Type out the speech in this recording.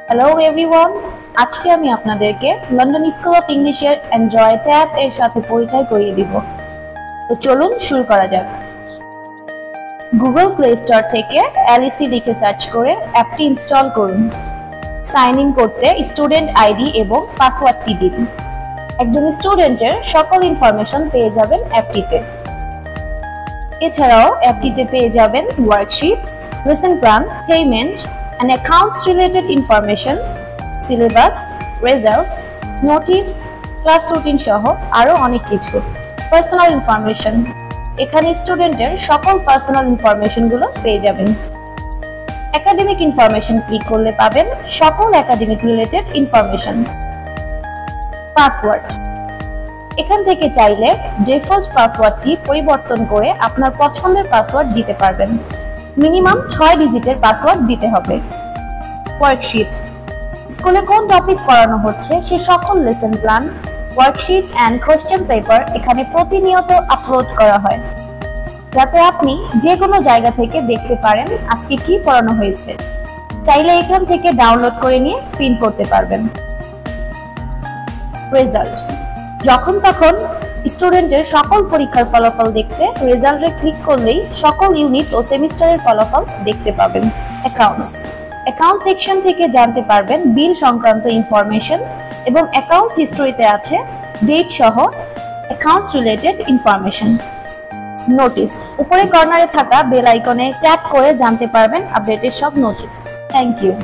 Hello everyone, আজকে আমি আপনাদেরকে লন্ডন স্কুল অফ ইংলিশের এনজয় ট্যাব এর সাথে পরিচয় করিয়ে দিব। তো চলুন শুরু করা যাক। গুগল প্লে স্টোর থেকে lse লিখে সার্চ করে অ্যাপটি ইনস্টল করুন। সাইন ইন করতে স্টুডেন্ট আইডি এবং পাসওয়ার্ডটি দিন। একজন স্টুডেন্টের সকল ইনফরমেশন পেয়ে যাবেন অ্যাপটিতে। এছাড়াও অ্যাপটিতে পেয়ে যাবেন worksheets, lesson plan, payment and accounts related information, syllabus, results, notice, class routine সহ আরো অনেক কিছু। পার্সোনাল ইনফরমেশন, এখানে স্টুডেন্টের সকল পার্সোনাল ইনফরমেশন গুলো পেয়ে যাবেন। একাডেমিক ইনফরমেশন ক্লিক করলে পাবেন সকল একাডেমিক রিলেটেড ইনফরমেশন। পাসওয়ার্ড, এখান থেকে চাইলে ডিফল্ট পাসওয়ার্ডটি পরিবর্তন করে আপনার পছন্দের পাসওয়ার্ড দিতে পারবেন। মিনিমাম 6 ডিজিটের পাসওয়ার্ড দিতে হবে। ওয়ার্কশিট, স্কুলে কোন টপিক পড়ানো হচ্ছে সে সকল lesson plan, worksheet and question paper এখানে প্রতিনিয়ত আপলোড করা হয়, যাতে আপনি যে কোনো জায়গা থেকে দেখতে পারেন আজকে কি পড়ানো হয়েছে। চাইলে এখান থেকে ডাউনলোড করে নিয়ে প্রিন্ট করতে পারবেন। রেজাল্ট, যখন তখন স্টুডেন্টের সকল পরীক্ষার ফলাফল দেখতে রেজাল্টে ক্লিক করলেই সকল ইউনিট ও সেমিস্টারের ফলাফল দেখতে পাবেন। অ্যাকাউন্টস সেকশন থেকে জানতে পারবেন বিল সংক্রান্ত ইনফরমেশন এবং অ্যাকাউন্টস হিস্টরিতে আছে ডেট সহ অ্যাকাউন্টস রিলেটেড ইনফরমেশন। নোটিস, উপরে কর্নারে থাকা বেল আইকনে ট্যাপ করে জানতে পারবেন আপডেটের সব নোটিস। Thank you.